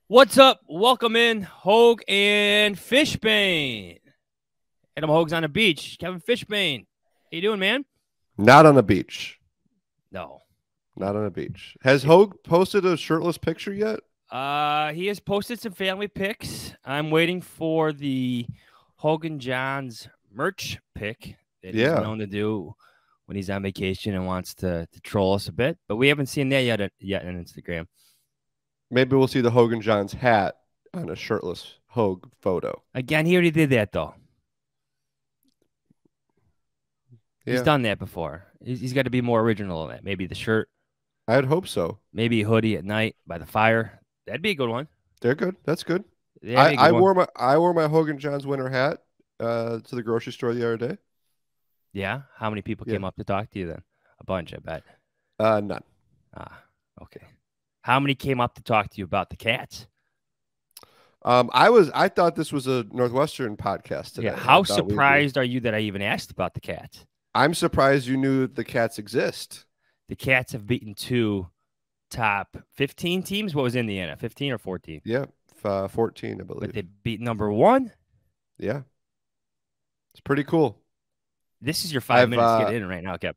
What's up? Welcome in, Hoge and Fishbain. Adam Hoge's on the beach. Kevin Fishbain. How you doing, man? Not on the beach. No. Not on a beach. Has Hoge posted a shirtless picture yet? He has posted some family pics. I'm waiting for the Hoge Jahns merch pic that he's known to do when he's on vacation and wants to troll us a bit. But we haven't seen that yet on Instagram. Maybe we'll see the Hoge Jahns hat on a shirtless Hoge photo. Again, he already did that, though. Yeah. He's done that before. He's got to be more original in that. Maybe the shirt. I'd hope so. Maybe a hoodie at night by the fire. That'd be a good one. They're good. That's good. I wore my Hoge Jahns winter hat to the grocery store the other day. Yeah? How many people came up to talk to you then? A bunch, I bet. None. Okay. How many came up to talk to you about the Cats? I thought this was a Northwestern podcast today. Yeah. How surprised are you that I even asked about the Cats? I'm surprised you knew the Cats exist. The Cats have beaten 2 top 15 teams. What was Indiana? 15 or 14? Yeah, 14, I believe. But they beat number 1? Yeah. It's pretty cool. This is your 5 minutes to get in right now, Kev.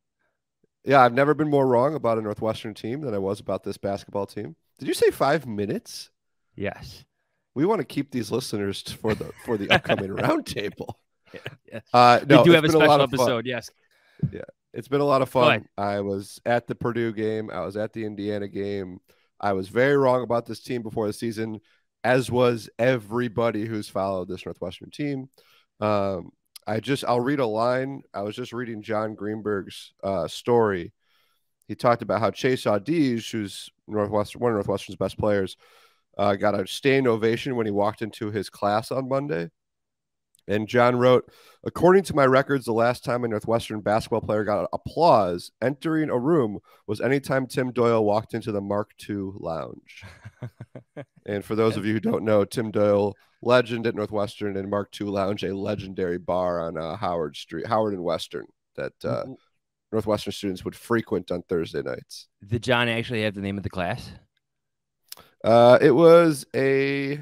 Yeah, I've never been more wrong about a Northwestern team than I was about this basketball team. Did you say 5 minutes? Yes. We want to keep these listeners for the upcoming roundtable. Yes. No, we do have a special episode. Yes. Yeah, it's been a lot of fun. I was at the Purdue game. I was at the Indiana game. I was very wrong about this team before the season, as was everybody who's followed this Northwestern team. I'll read a line. I was just reading John Greenberg's story. He talked about how Chase Audige, who's one of Northwestern's best players, got a standing ovation when he walked into his class on Monday. And John wrote, according to my records, the last time a Northwestern basketball player got applause entering a room was anytime Tim Doyle walked into the Mark II lounge. And for those of you who don't know, Tim Doyle, legend at Northwestern, and Mark II Lounge, a legendary bar on Howard and Western that Northwestern students would frequent on Thursday nights. Did John actually have the name of the class? It was a...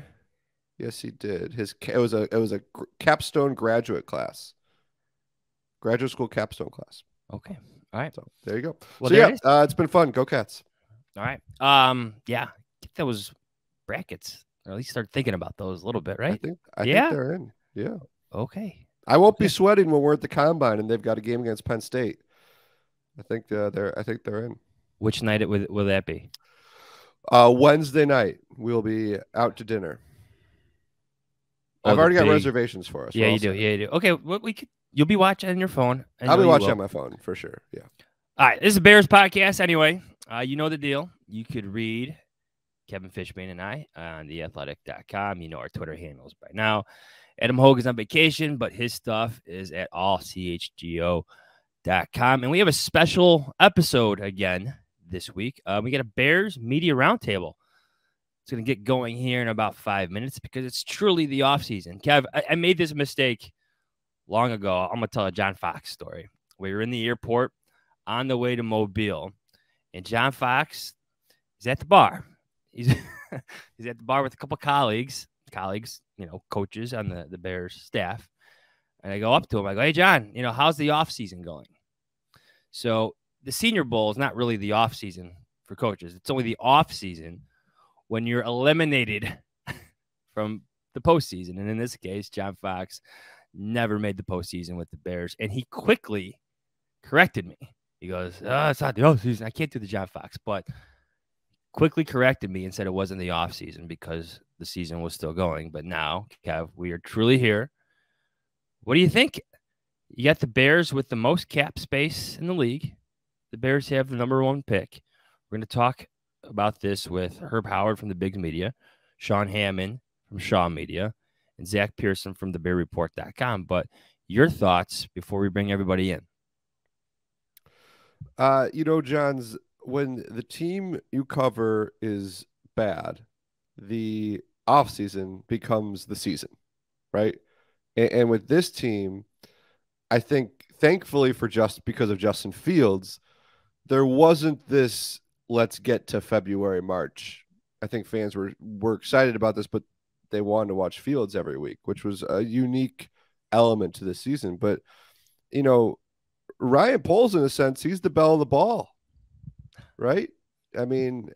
Yes, he did. It was a capstone graduate class, graduate school capstone class. Okay, all right. So there you go. Well, so yeah, it's been fun. Go Cats! All right. Yeah, get those brackets, or at least start thinking about those a little bit, right? I think they're in. Yeah. Okay. I won't be sweating when we're at the combine and they've got a game against Penn State. I think they're in. Which night will that be? Wednesday night. We'll be out to dinner. I've already got reservations for us. Yeah, you do. Yeah, you do. Okay, you'll be watching on your phone. I'll be watching on my phone for sure. Yeah. All right, this is a Bears podcast. Anyway, you know the deal. You could read Kevin Fishbain and I on theathletic.com. You know our Twitter handles by now. Adam Hoge is on vacation, but his stuff is at allchgo.com. And we have a special episode again this week. We got a Bears Media Roundtable. It's going to get going here in about 5 minutes because it's truly the offseason. Kev, I made this mistake long ago. I'm going to tell a John Fox story. We were in the airport on the way to Mobile, and John Fox is at the bar. He's at the bar with a couple colleagues, coaches on the Bears staff. And I go up to him. I go, hey, John, how's the offseason going? So the Senior Bowl is not really the offseason for coaches. It's only the offseason when you're eliminated from the postseason. And in this case, John Fox never made the postseason with the Bears. And he quickly corrected me. He goes, it's not the offseason. I can't do the John Fox. But quickly corrected me and said it wasn't the offseason because the season was still going. But now, Kev, we are truly here. What do you think? You got the Bears with the most cap space in the league. The Bears have the #1 pick. We're going to talk about this with Herb Howard from the Big Media, Sean Hammond from Shaw Media, and Zack Pearson from thebearreport.com. But your thoughts before we bring everybody in. Johns, when the team you cover is bad, the offseason becomes the season, right? And with this team, I think, thankfully because of Justin Fields, there wasn't this let's get to February, March I think fans were excited about this, but they wanted to watch Fields every week, which was a unique element to the season. But, you know, Ryan Poles, in a sense, he's the belle of the ball, right? I mean,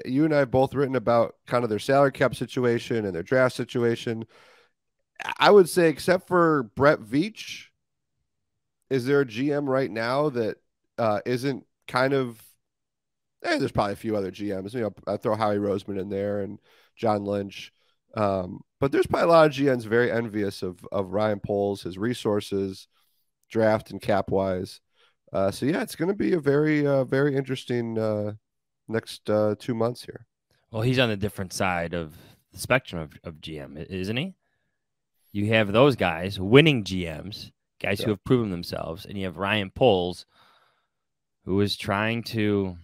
you and I have both written about kind of their salary cap situation and their draft situation. I would say, except for Brett Veach, is there a GM right now that isn't kind of? There's probably a few other GMs. You know, I throw Howie Roseman in there and John Lynch, but there's probably a lot of GMs very envious of Ryan Poles, his resources, draft and cap wise. So yeah, it's going to be a very interesting next 2 months here. Well, he's on the different side of the spectrum of GM, isn't he? You have those guys, winning GMs, guys who have proven themselves, and you have Ryan Poles, who is trying to,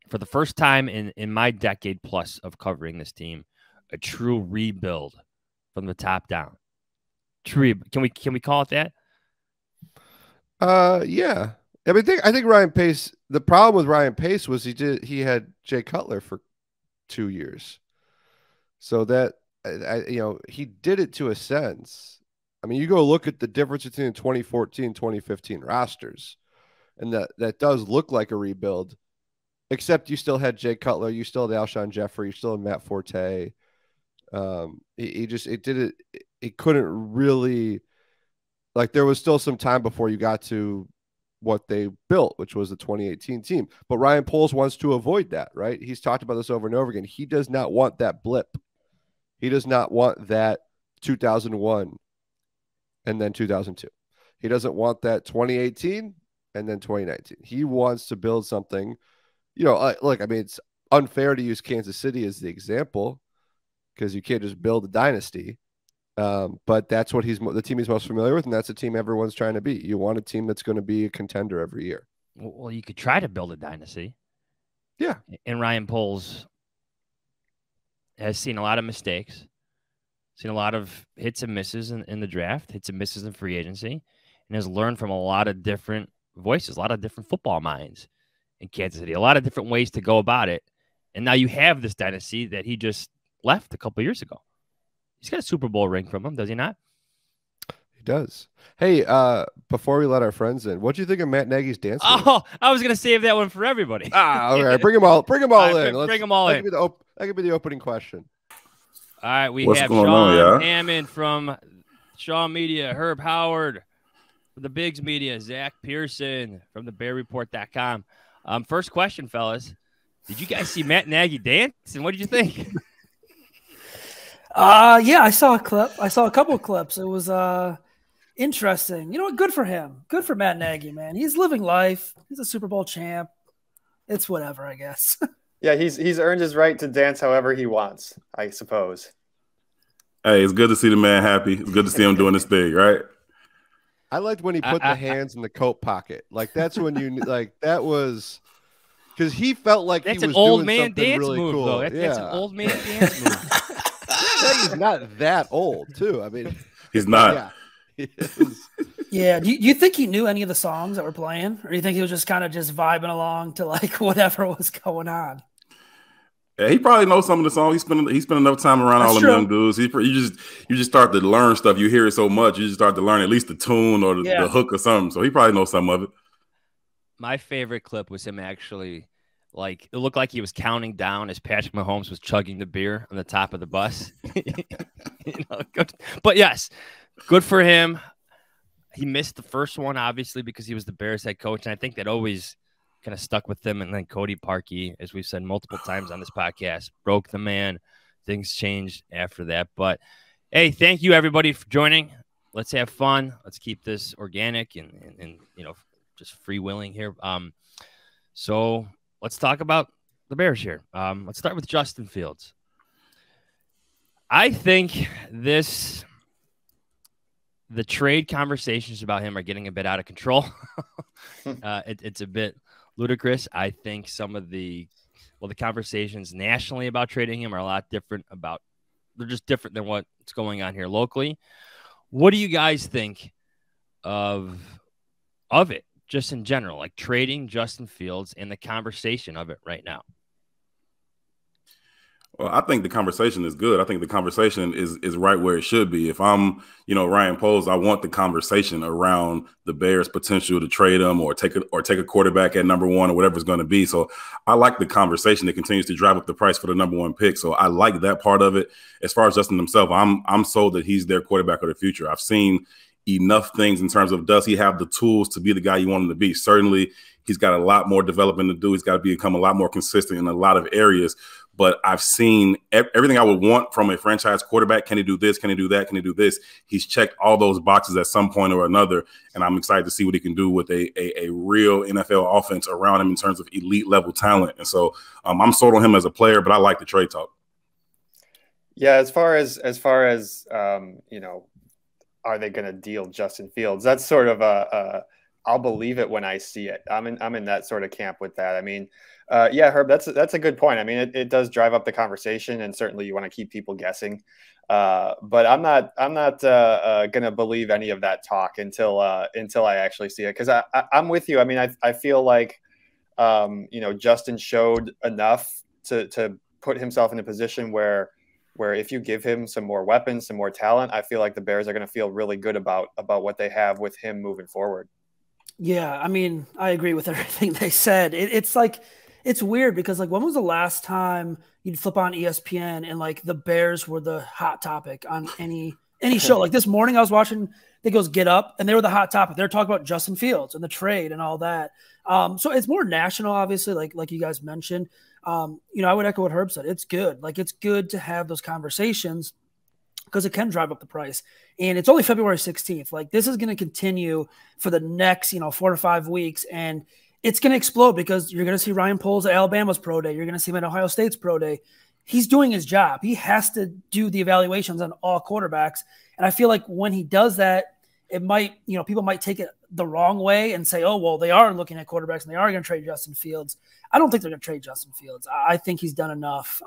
for the first time in my decade plus of covering this team, a true rebuild from the top down. True, can we call it that? Yeah. I think Ryan Pace. The problem with Ryan Pace was he had Jay Cutler for 2 years, so that he did it to a sense. I mean, you go look at the difference between the 2014 2015 rosters, and that does look like a rebuild, except you still had Jay Cutler, you still had Alshon Jeffrey, you still had Matt Forte. It couldn't really, like, there was still some time before you got to what they built, which was the 2018 team. But Ryan Poles wants to avoid that, right? He's talked about this over and over again. He does not want that blip. He does not want that 2001 and then 2002. He doesn't want that 2018 and then 2019. He wants to build something. Look, I mean, it's unfair to use Kansas City as the example because you can't just build a dynasty. But that's what the team he's most familiar with, and that's the team everyone's trying to be. You want a team that's going to be a contender every year. Well, you could try to build a dynasty. Yeah. And Ryan Poles has seen a lot of mistakes, seen a lot of hits and misses in the draft, hits and misses in free agency, and has learned from a lot of different voices, a lot of different football minds in Kansas City, a lot of different ways to go about it. And now you have this dynasty that he just left a couple years ago. He's got a Super Bowl ring from him, does he not? He does. Hey, before we let our friends in, what do you think of Matt Nagy's dance? Oh, I was going to save that one for everybody. All right. Bring them all in. Bring them all in. That could be the opening question. All right. We have Sean Hammond from Shaw Media, Herb Howard from the Biggs Media, Zack Pearson from the BearReport.com. First question, fellas. Did you guys see Matt Nagy dance? And what did you think? Yeah, I saw a clip. I saw a couple of clips. It was interesting. You know what? Good for him. Good for Matt Nagy, man. He's living life. He's a Super Bowl champ. It's whatever, I guess. Yeah, he's earned his right to dance however he wants, I suppose. Hey, it's good to see the man happy. It's good to see him doing this thing, right? I liked when he put the hands in the coat pocket. Like, that's when you like that was because he felt like that's he was an old doing man something dance really move, cool. Though. That's an old man dance move. He's not that old, too. I mean, he's not. Yeah. Yeah. Do you think he knew any of the songs that were playing, or do you think he was just kind of just vibing along to like whatever was going on? Yeah, he probably knows some of the songs. He spent enough time around all them young dudes. You just start to learn stuff. You hear it so much, you just start to learn at least the tune or the hook or something. So he probably knows some of it. My favorite clip was him actually. Like, it looked like he was counting down as Patrick Mahomes was chugging the beer on the top of the bus. But yes, good for him. He missed the first one, obviously, because he was the Bears head coach. And I think that always kind of stuck with him. And then Cody Parkey, as we've said multiple times on this podcast, broke the man. Things changed after that. But, hey, thank you, everybody, for joining. Let's have fun. Let's keep this organic and just freewheeling here. So let's talk about the Bears here. Let's start with Justin Fields. I think the trade conversations about him are getting a bit out of control. It's a bit ludicrous. I think some of the conversations nationally about trading him are a lot different. They're just different than what's going on here locally. What do you guys think of it? Just in general, like trading Justin Fields and the conversation of it right now. Well, I think the conversation is good. I think the conversation is right where it should be. If I'm, Ryan Poles, I want the conversation around the Bears' potential to trade him or take a quarterback at number one or whatever it's going to be. So I like the conversation that continues to drive up the price for the number one pick. So I like that part of it. As far as Justin himself, I'm sold that he's their quarterback of the future. I've seen enough things in terms of, does he have the tools to be the guy you want him to be? Certainly, he's got a lot more development to do. He's got to become a lot more consistent in a lot of areas. But I've seen everything I would want from a franchise quarterback. Can he do this? Can he do that? Can he do this? He's checked all those boxes at some point or another, and I'm excited to see what he can do with a real NFL offense around him in terms of elite level talent. And so I'm sold on him as a player, but I like the trade talk. Yeah, as far as are they going to deal Justin Fields? That's sort of I'll believe it when I see it. I'm in that sort of camp with that. I mean, yeah, Herb, that's a good point. I mean, it does drive up the conversation, and certainly you want to keep people guessing. But I'm not going to believe any of that talk until I actually see it, because I'm with you. I mean, I feel like Justin showed enough to put himself in a position where if you give him some more weapons, some more talent, I feel like the Bears are going to feel really good about what they have with him moving forward. Yeah, I mean, I agree with everything they said. It's weird because, like, when was the last time you'd flip on ESPN and, like, the Bears were the hot topic on any show? Like, this morning I was watching, I think it was Get Up, and they were the hot topic. They were talking about Justin Fields and the trade and all that. So it's more national, obviously, like you guys mentioned. I would echo what Herb said. It's good. Like, it's good to have those conversations because it can drive up the price. And it's only February 16th. Like, this is going to continue for the next, 4 to 5 weeks. And it's going to explode because you're going to see Ryan Poles at Alabama's pro day. You're going to see him at Ohio State's pro day. He's doing his job. He has to do the evaluations on all quarterbacks. And I feel like when he does that, it might, people might take it the wrong way and say, oh, well, they are looking at quarterbacks and they are going to trade Justin Fields. I don't think they're going to trade Justin Fields. I think he's done enough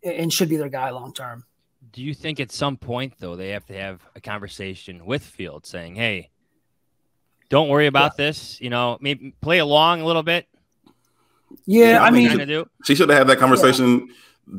and should be their guy long term. Do you think at some point, though, they have to have a conversation with Fields saying, hey, don't worry about this, maybe play along a little bit? Yeah, I mean, she should have had that conversation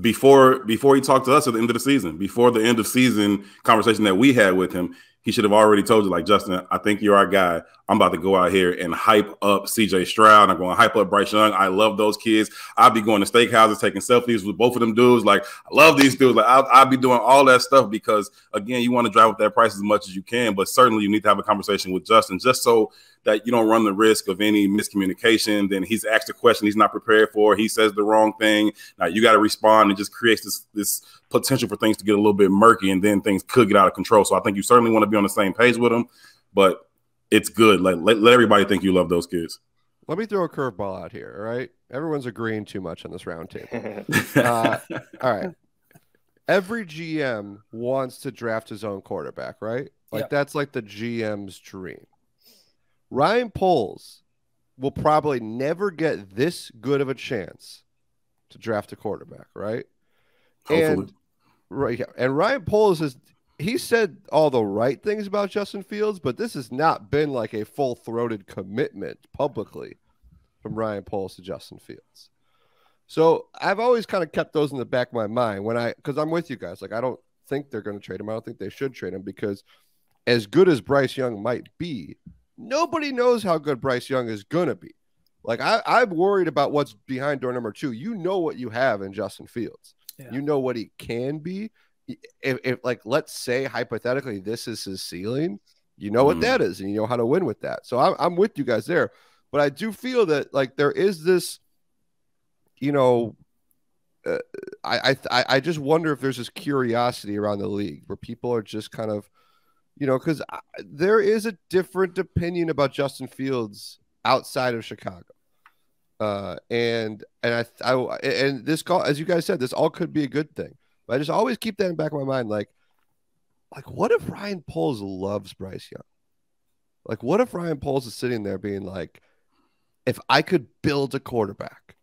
before he talked to us at the end of the season, before the end of season conversation that we had with him. He should have already told you, like, Justin, I think you're our guy. I'm about to go out here and hype up CJ Stroud. I'm going to hype up Bryce Young. I love those kids. I'll be going to steakhouses, taking selfies with both of them dudes. Like, I love these dudes. Like, I'll be doing all that stuff because, again, you want to drive up that price as much as you can. But certainly you need to have a conversation with Justin just so that you don't run the risk of any miscommunication. Then he's asked a question he's not prepared for. He says the wrong thing. Now you got to respond, and just creates this potential for things to get a little bit murky, and then things could get out of control. So I think you certainly want to be on the same page with him, but it's good. Like, let everybody think you love those kids. Let me throw a curveball out here. All right. Everyone's agreeing too much on this roundtable. All right. Every GM wants to draft his own quarterback, right? Like, that's like the GM's dream. Ryan Poles will probably never get this good of a chance to draft a quarterback, right? Hopefully. And Ryan Poles he said all the right things about Justin Fields, but this has not been like a full-throated commitment publicly from Ryan Poles to Justin Fields. So I've always kind of kept those in the back of my mind because I'm with you guys. Like, I don't think they're going to trade him. I don't think they should trade him because as good as Bryce Young might be, nobody knows how good Bryce Young is going to be. Like, I'm worried about what's behind door number 2. You know what you have in Justin Fields. Yeah. You know what he can be. If like, let's say hypothetically this is his ceiling, you know what that is, and you know how to win with that. So I'm with you guys there. But I do feel that, like, there is this, I just wonder if there's this curiosity around the league where people are just kind of, because there is a different opinion about Justin Fields outside of Chicago. And this call, as you guys said, this all could be a good thing. But I just always keep that in the back of my mind. Like, what if Ryan Poles loves Bryce Young? Like, what if Ryan Poles is sitting there being like, if I could build a quarterback,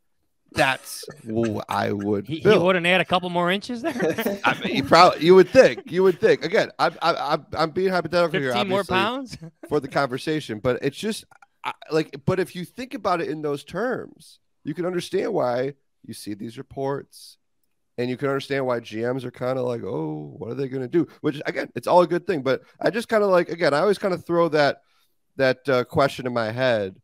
that's what I would build. He wouldn't add a couple more inches there. I mean, you would think. Again, I'm being hypothetical here, 15 more pounds for the conversation, but it's just but if you think about it in those terms, you can understand why you see these reports. And you can understand why GMs are kind of like, oh, what are they going to do? Which, again, it's all a good thing. But I just kind of like, again, I always kind of throw that question in my head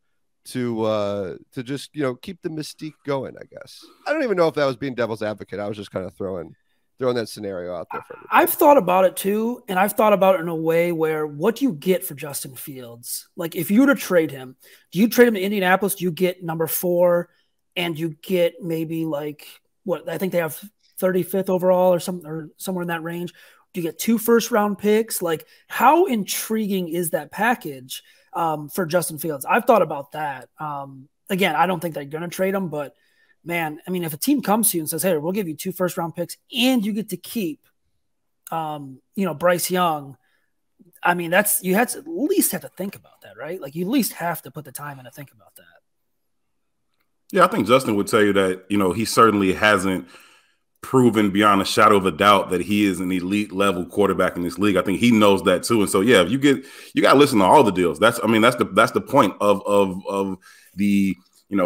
to just, keep the mystique going, I guess. I don't even know if that was being devil's advocate. I was just kind of throwing that scenario out there for everybody. I've thought about it too, and I've thought about it in a way where what do you get for Justin Fields? Like, if you were to trade him, do you trade him to Indianapolis? Do you get number 4, and you get maybe like what I think they have 35th overall or somewhere in that range? Do you get 2 first-round picks? Like, how intriguing is that package for Justin Fields? I've thought about that. Again, I don't think they're going to trade him, but man, I mean, if a team comes to you and says, hey, we'll give you 2 first-round picks and you get to keep, Bryce Young, I mean, you at least have to think about that, right? Like, you at least have to put the time in to think about that. Yeah, I think Justin would tell you that, he certainly hasn't proven beyond a shadow of a doubt that he is an elite level quarterback in this league. I think he knows that too. And so, yeah, if you got to listen to all the deals. That's the point of the,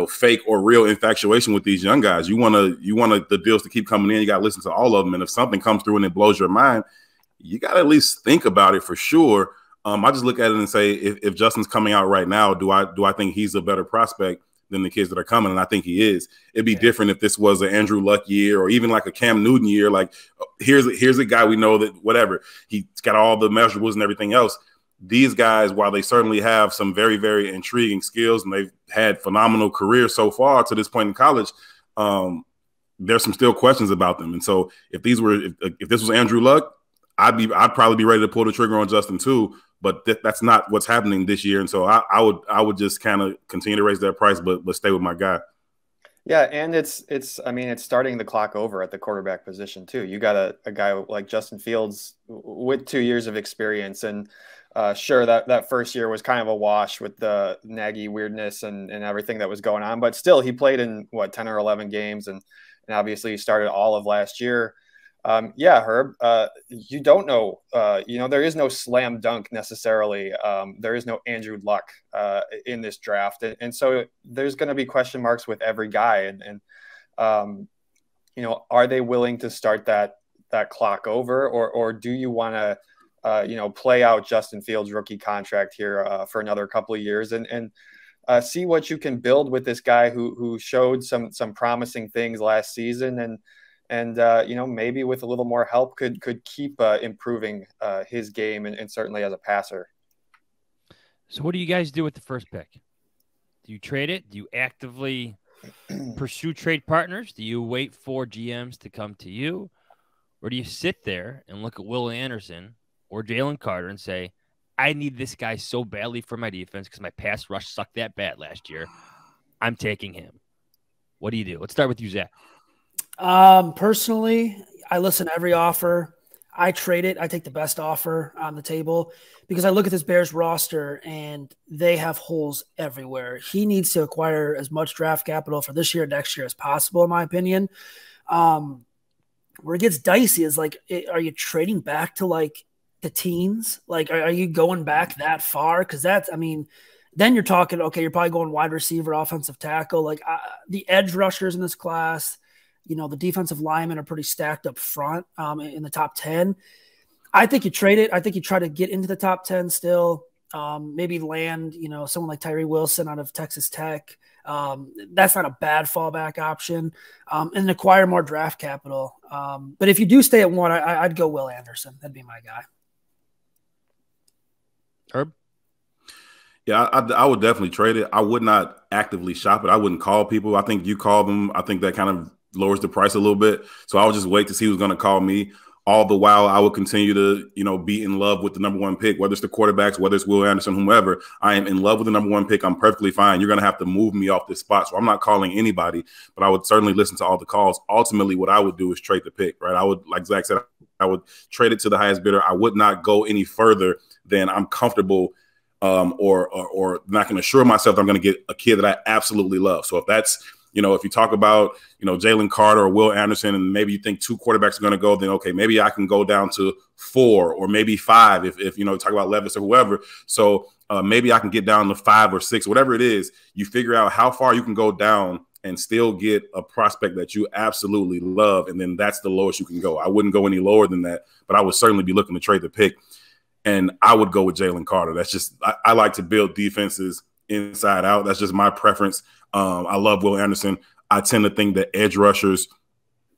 fake or real infatuation with these young guys. You want the deals to keep coming in. You got to listen to all of them. And if something comes through and it blows your mind, you got to at least think about it for sure. I just look at it and say, if Justin's coming out right now, do I think he's a better prospect than the kids that are coming? And I think he is. It'd be different if this was an Andrew Luck year or even like a Cam Newton year. Like, here's a guy we know that whatever, he's got all the measurables and everything else. These guys, while they certainly have some very, very intriguing skills and they've had phenomenal careers so far to this point in college, there's some still questions about them. And so if this was Andrew Luck, I'd probably be ready to pull the trigger on Justin too. But that's not what's happening this year. And so I would just kind of continue to raise that price, but stay with my guy. Yeah, and it's starting the clock over at the quarterback position too. You got a guy like Justin Fields with 2 years of experience, and sure that first year was kind of a wash with the Nagy weirdness and everything that was going on, but still he played in 10 or 11 games, and obviously he started all of last year. Yeah, Herb, you don't know, there is no slam dunk necessarily. There is no Andrew Luck in this draft. And so there's going to be question marks with every guy. And are they willing to start that clock over, or do you want to, play out Justin Fields' rookie contract here for another couple of years and see what you can build with this guy who showed some promising things last season and maybe with a little more help could keep improving his game and certainly as a passer. So what do you guys do with the first pick? Do you trade it? Do you actively pursue trade partners? Do you wait for GMs to come to you? Or do you sit there and look at Will Anderson or Jalen Carter and say, I need this guy so badly for my defense because my pass rush sucked that bad last year. I'm taking him. What do you do? Let's start with you, Zach. Personally, I listen to every offer. I trade it. I take the best offer on the table because I look at this Bears roster and they have holes everywhere. He needs to acquire as much draft capital for this year, next year as possible, in my opinion. Where it gets dicey is like, are you trading back to like the teens? Like, are you going back that far? Cause then you're talking, okay, you're probably going wide receiver, offensive tackle, like the edge rushers in this class. The defensive linemen are pretty stacked up front in the top 10. I think you trade it. I think you try to get into the top 10 still. Maybe land, someone like Tyree Wilson out of Texas Tech. That's not a bad fallback option. And acquire more draft capital. But if you do stay at 1, I'd go Will Anderson. That'd be my guy. Herb? Yeah, I would definitely trade it. I would not actively shop it. I wouldn't call people. I think you call them. I think that kind of lowers the price a little bit. So I would just wait to see who's going to call me. All the while, I would continue to, be in love with the number 1 pick, whether it's the quarterbacks, whether it's Will Anderson, whomever. I am in love with the number 1 pick. I'm perfectly fine. You're going to have to move me off this spot. So I'm not calling anybody, but I would certainly listen to all the calls. Ultimately, what I would do is trade the pick, right? I would, like Zach said, I would trade it to the highest bidder. I would not go any further than I'm comfortable or not going to assure myself that I'm going to get a kid that I absolutely love. So if that's, if you talk about, Jalen Carter or Will Anderson, and maybe you think 2 quarterbacks are going to go, then, okay, maybe I can go down to 4 or maybe 5 if talk about Levis or whoever. So maybe I can get down to 5 or 6, whatever it is. You figure out how far you can go down and still get a prospect that you absolutely love, and then that's the lowest you can go. I wouldn't go any lower than that, but I would certainly be looking to trade the pick, and I would go with Jalen Carter. That's just I like to build defenses inside out. That's just my preference. I love Will Anderson. I tend to think that edge rushers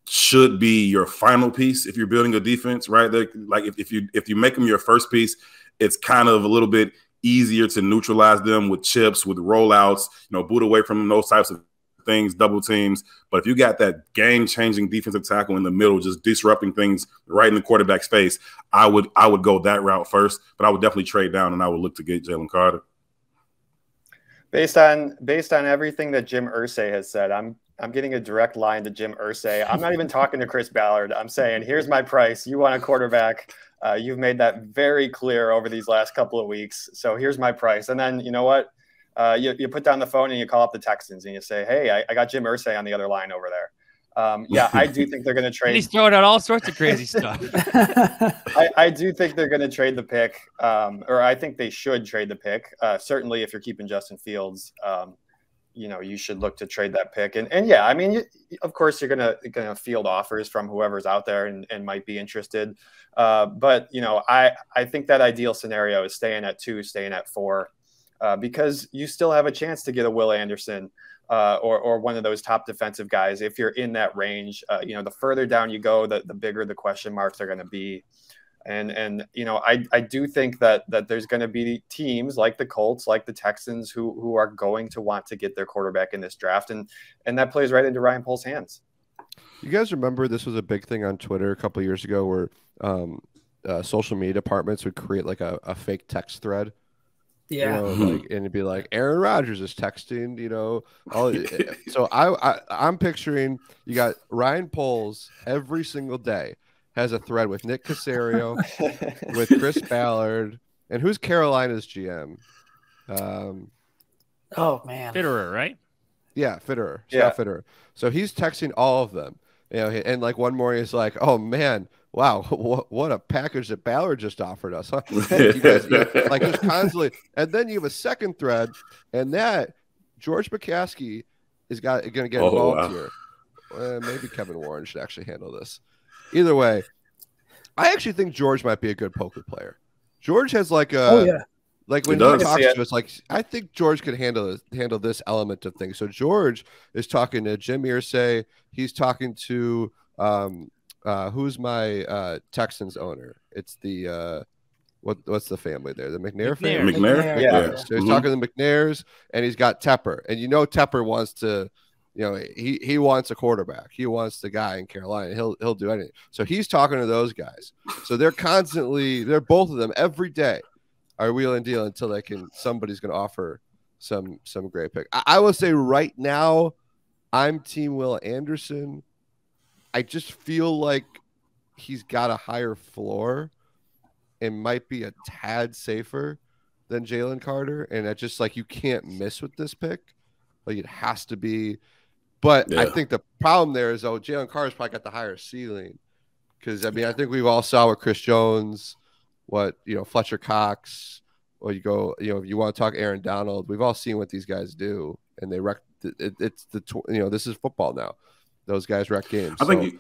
should be your final piece if you're building a defense, right? Like if you make them your first piece, it's kind of a little bit easier to neutralize them with chips, with rollouts, boot away from them, those types of things, double teams. But if you got that game-changing defensive tackle in the middle, just disrupting things right in the quarterback's face, I would go that route first. But I would definitely trade down, and I would look to get Jalen Carter. Based on everything that Jim Irsay has said, I'm getting a direct line to Jim Irsay. I'm not even talking to Chris Ballard. I'm saying, here's my price. You want a quarterback. You've made that very clear over these last couple of weeks. So here's my price. And then you know what? You put down the phone and you call up the Texans and you say, hey, I got Jim Irsay on the other line over there. Yeah, I do think they're going to trade. He's throwing out all sorts of crazy stuff. I do think they're going to trade the pick, or I think they should trade the pick. Certainly, if you're keeping Justin Fields, you should look to trade that pick. And yeah, I mean, of course, you're gonna field offers from whoever's out there and might be interested. But I think that ideal scenario is staying at 2, staying at 4, because you still have a chance to get a Will Anderson. Or one of those top defensive guys, if you're in that range. The further down you go, the bigger the question marks are going to be. And I do think that there's going to be teams like the Colts, like the Texans, who are going to want to get their quarterback in this draft. And that plays right into Ryan Poles' hands. You guys remember this was a big thing on Twitter a couple of years ago where social media departments would create like a fake text thread. Yeah. And it'd be like Aaron Rodgers is texting, so I'm picturing you got Ryan Poles every single day has a thread with Nick Caserio, with Chris Ballard, and who's Carolina's GM? Oh man, Fitterer, right? Yeah, Fitterer. Yeah, Fitterer. So he's texting all of them, and like one morning he's like, "Oh man, wow, what a package that Ballard just offered us, huh?" You guys, like just constantly. And then you have a second thread, and that George McCaskey is going to get involved here. Maybe Kevin Warren should actually handle this. Either way, I actually think George might be a good poker player. George has like a like when he talks to us, like I think George could handle this element of things. So George is talking to Jim Irsay. He's talking to who's my Texans owner? It's the what's the family there? The McNair family. McNair? Yeah. So he's talking to the McNairs, and he's got Tepper, and Tepper wants to. He wants a quarterback. He wants the guy in Carolina. He'll do anything. So he's talking to those guys. So they're both of them every day are wheeling and dealing until somebody's going to offer some great pick. I will say right now, I'm Team Will Anderson. I just feel like he's got a higher floor and might be a tad safer than Jalen Carter. And it's just like you can't miss with this pick. Like it has to be. But I think the problem there is, Jalen Carter's probably got the higher ceiling. Because, I mean, I think we've all saw what Chris Jones, Fletcher Cox, or if you want to talk Aaron Donald, we've all seen what these guys do. And they wreck this is football now. Those guys wreck games. I think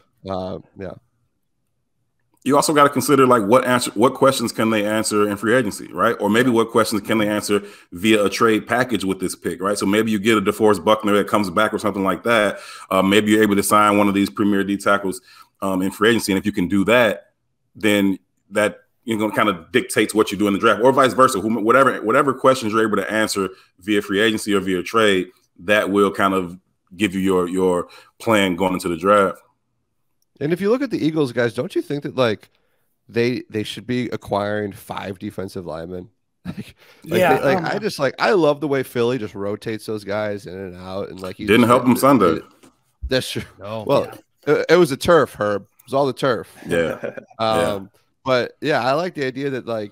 you also got to consider like what questions can they answer in free agency, right? Or maybe what questions can they answer via a trade package with this pick, right? So maybe you get a DeForest Buckner that comes back or something like that. Maybe you're able to sign one of these premier D tackles in free agency, and if you can do that, then that kind of dictates what you do in the draft, or vice versa. Whatever questions you're able to answer via free agency or via trade, that will kind of give you your plan going into the draft. And if you look at the Eagles, guys, don't you think that like they should be acquiring 5 defensive linemen? I love the way Philly just rotates those guys in and out, and like he didn't help them Sunday. That's true. No, well, it was the turf, Herb. It was all the turf. Yeah. But yeah, I like the idea that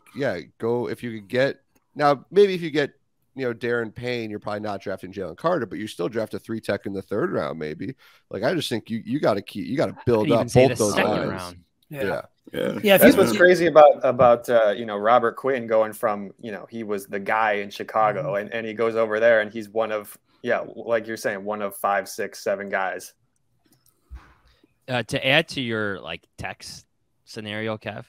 go if you could get now. Maybe if you get Darren Payne, you're probably not drafting Jalen Carter, but you still draft a 3 tech in the 3rd round, maybe. Like I just think you got to build up both those lines. Round. Yeah. That's what's crazy about Robert Quinn going from he was the guy in Chicago and he goes over there and he's one of Yeah, like you're saying, one of 5, 6, 7 guys. To add to your text scenario, Kev,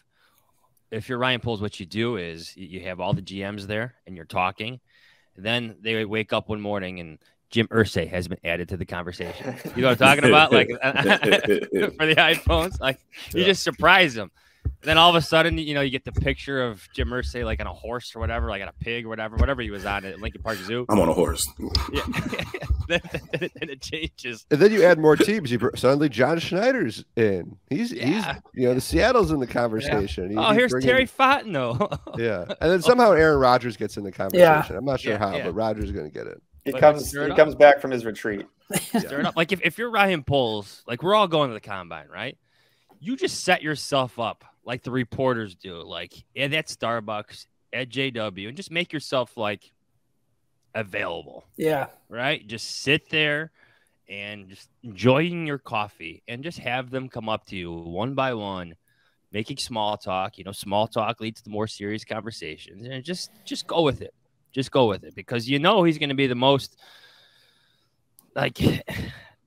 if you're Ryan Poles, what you do is you have all the GMs there and you're talking. Then they wake up one morning and Jim Irsay has been added to the conversation. You know what I'm talking about? For the iPhones, you just surprise them. Then all of a sudden, you get the picture of Jim Irsay on a horse or whatever, on a pig or whatever he was on at Lincoln Park Zoo. I'm on a horse. Yeah. then it changes. And then you add more teams. Suddenly John Schneider's in. He's the Seattle's in the conversation. Yeah. Here's Terry Fontenot. Yeah. And then somehow Aaron Rodgers gets in the conversation. I'm not sure how, but Rodgers is going to get it. He comes back from his retreat. Stir it up. If you're Ryan Poles, we're all going to the combine, right? You just set yourself up like the reporters do, at that Starbucks, at JW, and just make yourself available. Yeah. Right? Just sit there and just enjoying your coffee and just have them come up to you one by one, making small talk. Small talk leads to more serious conversations, and just go with it. Just go with it, because he's going to be the most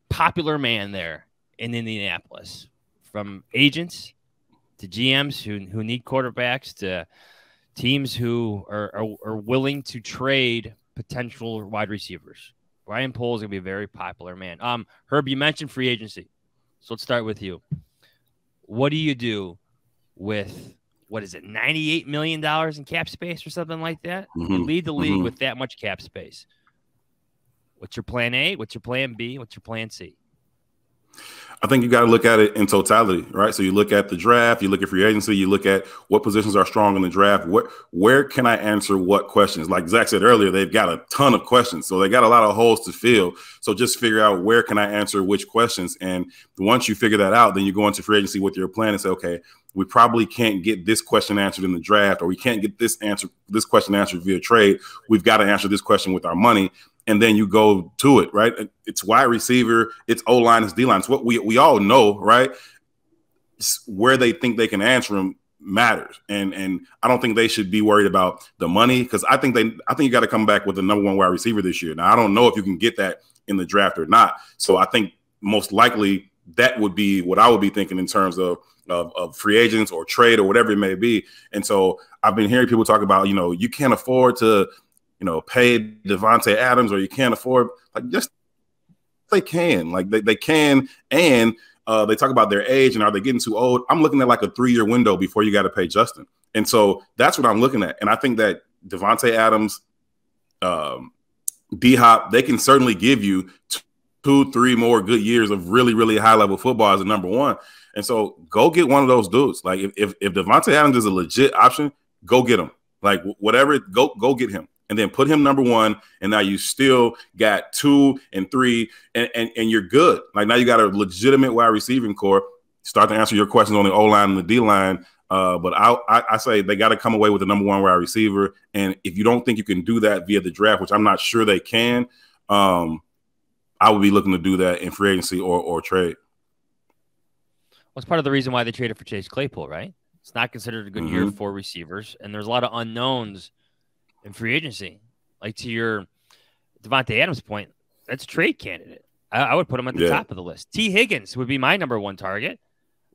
popular man there in Indianapolis, from agents to GMs who need quarterbacks to teams who are willing to trade potential wide receivers. Ryan Poles is going to be a very popular man. Herb, you mentioned free agency. So let's start with you. What do you do with, $98 million in cap space or something like that? Mm-hmm. You lead the league with that much cap space. What's your plan A? What's your plan B? What's your plan C? I think you got to look at it in totality, right? So you look at the draft, you look at free agency, you look at what positions are strong in the draft. Where can I answer what questions? Like Zach said earlier, they've got a ton of questions, so they got a lot of holes to fill. So just figure out where can I answer which questions. And once you figure that out, then you go into free agency with your plan and say, okay, we probably can't get this question answered in the draft, or we can't get this question answered via trade. We've got to answer this question with our money. And then you go to it, right? It's wide receiver, it's O-line, it's D-line. It's what we all know, right? It's where they think they can answer them matters. And I don't think they should be worried about the money, because I think you got to come back with the number one wide receiver this year. Now, I don't know if you can get that in the draft or not. So I think most likely that would be what I would be thinking in terms of free agents or trade or whatever it may be. And so I've been hearing people talk about, you can't afford to pay Devontae Adams, or you can't afford, just they can, they can. And they talk about their age and are they getting too old? I'm looking at a 3-year window before you got to pay Justin. And so that's what I'm looking at. And I think that Devontae Adams, D-Hop, they can certainly give you 2-3 more good years of really, really high level football as a number one. And so go get one of those dudes. If Devontae Adams is a legit option, go get him. Whatever, go get him. And then put him number one, and now you still got 2 and 3, and you're good. Now you got a legitimate wide receiving core. Start to answer your questions on the O-line and the D-line. But I say they got to come away with the number one wide receiver. And if you don't think you can do that via the draft, which I'm not sure they can, I would be looking to do that in free agency or trade. Well, it's part of the reason why they traded for Chase Claypool, right? It's not considered a good year for receivers, and there's a lot of unknowns in free agency. To your Devontae Adams point, that's a trade candidate. I would put him at the top of the list. T. Higgins would be my number one target.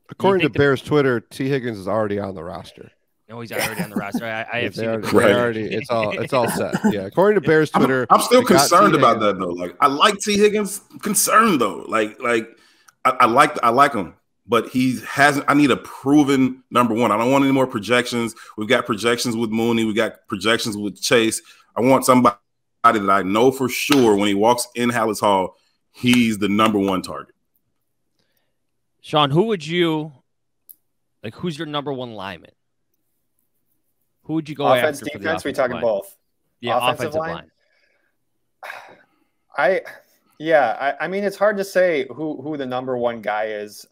According to Bears Twitter, T. Higgins is already on the roster. No, he's already on the roster. I have seen it's all set. Yeah, according to Bears Twitter, I'm still concerned about that though. I like T. Higgins. Concerned though. I like him. But he hasn't. I need a proven number one. I don't want any more projections. We've got projections with Mooney. We got projections with Chase. I want somebody that I know for sure when he walks in Hallis Hall, he's the number one target. Sean, who would you who's your number one lineman? Who would you go offense, after? Defense, we talking line? Both. Yeah, offensive line. I mean, it's hard to say who the number one guy is.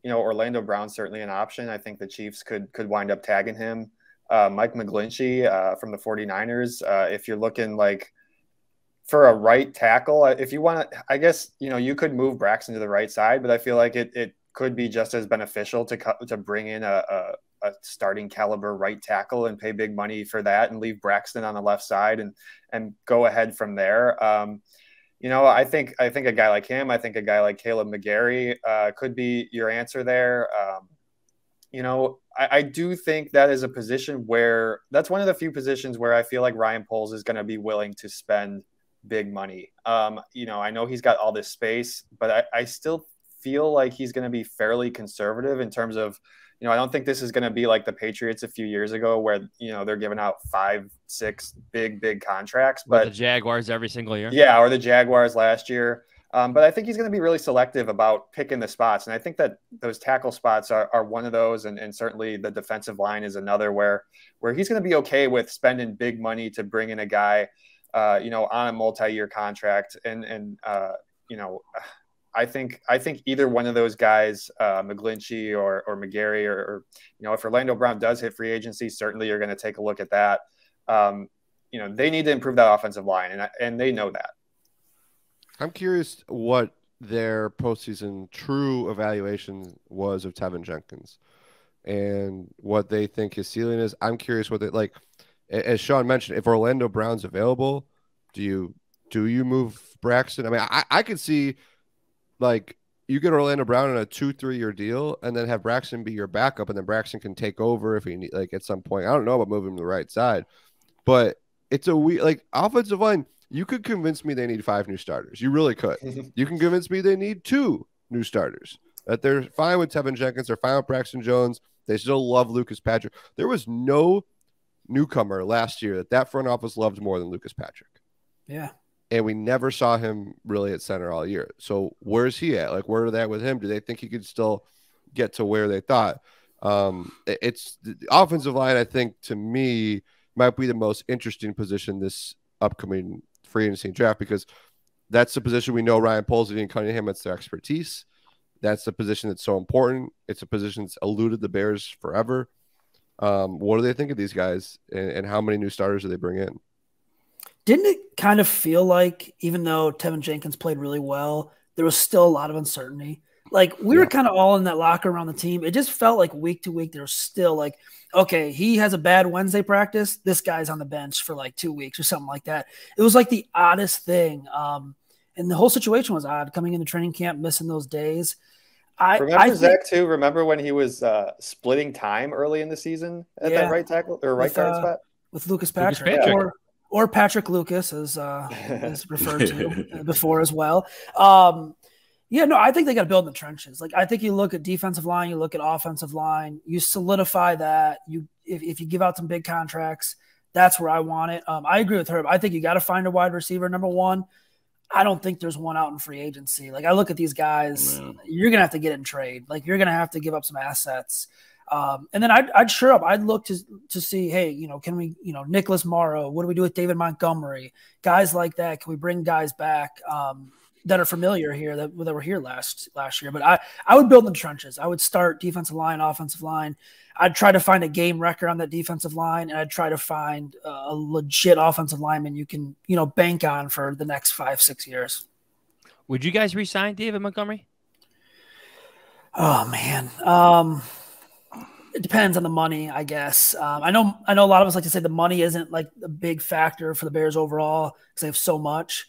Orlando Brown's certainly an option. I think the Chiefs could wind up tagging him. Mike McGlinchey from the 49ers. If you're looking for a right tackle, if you want to, I guess, you could move Braxton to the right side, but I feel like it could be just as beneficial to bring in a a starting caliber right tackle and pay big money for that and leave Braxton on the left side and go ahead from there. I think a guy like him, I think a guy like Caleb McGarry could be your answer there. I do think that is a position where that's one of the few positions where I feel like Ryan Poles is going to be willing to spend big money. I know he's got all this space, but I still feel like he's going to be fairly conservative in terms of, I don't think this is going to be like the Patriots a few years ago where, they're giving out 5-6 big contracts, but the Jaguars every single year. Yeah. Or the Jaguars last year. But I think he's going to be really selective about picking the spots. And I think that those tackle spots are one of those. And certainly the defensive line is another where he's going to be okay with spending big money to bring in a guy, on a multi-year contract. I think either one of those guys, McGlinchey or McGarry, or if Orlando Brown does hit free agency, certainly you're going to take a look at that. They need to improve that offensive line, and they know that. I'm curious what their postseason true evaluation was of Tevin Jenkins and what they think his ceiling is. I'm curious what they like. As Sean mentioned, if Orlando Brown's available, do you move Braxton? I mean, I could see like you get Orlando Brown in a 2-3 year deal and then have Braxton be your backup, and then Braxton can take over if he need, like at some point. I don't know about moving him to the right side, but it's a weird offensive line. You could convince me they need 5 new starters. You really could. You can convince me they need 2 new starters. That they're fine with Tevin Jenkins. They're fine with Braxton Jones. They still love Lucas Patrick. There was no newcomer last year that front office loved more than Lucas Patrick. Yeah. And we never saw him really at center all year. So where's he at? Like, where are they at with him? Do they think he could still get to where they thought? It's the offensive line, I think, to me, might be the most interesting position this upcoming free agency draft, because that's the position we know Ryan Poles and Ian Cunningham, it's their expertise. That's the position that's so important. It's a position that's eluded the Bears forever. What do they think of these guys, and how many new starters do they bring in? Didn't it kind of feel like, even though Tevin Jenkins played really well, there was still a lot of uncertainty? Like, we were kind of all in that locker around the team. It just felt like week to week, there was still like, okay, he has a bad Wednesday practice. This guy's on the bench for like 2 weeks or something like that. It was like the oddest thing. And the whole situation was odd, coming into training camp, missing those days. Zach, too? Remember when he was splitting time early in the season at that right tackle or right guard spot? With Lucas Patrick. Or Patrick Lucas, as is referred to before as well. I think they got to build in the trenches. Like, I think you look at defensive line, you look at offensive line, you solidify that. If you give out some big contracts, that's where I want it. I agree with Herb. I think you got to find a wide receiver, number one. I don't think there's one out in free agency. Like, I look at these guys, you're going to have to get in trade. Like, you're going to have to give up some assets. And then I'd sure up. I'd look to see, hey, can we, Nicholas Morrow, what do we do with David Montgomery? Guys like that. Can we bring guys back that are familiar here that were here last year? But I would build in the trenches. I would start defensive line, offensive line. I'd try to find a game record on that defensive line, and I'd try to find a legit offensive lineman you can, bank on for the next 5-6 years. Would you guys re-sign David Montgomery? Oh man. It depends on the money, I guess. I know a lot of us like to say the money isn't like a big factor for the Bears overall because they have so much.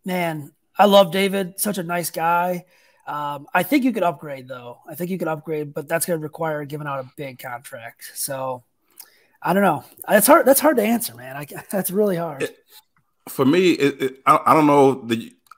Man, I love David. Such a nice guy. I think you could upgrade, though. But that's going to require giving out a big contract. So I don't know. That's hard. That's hard to answer, man. That's really hard. For me, I don't know.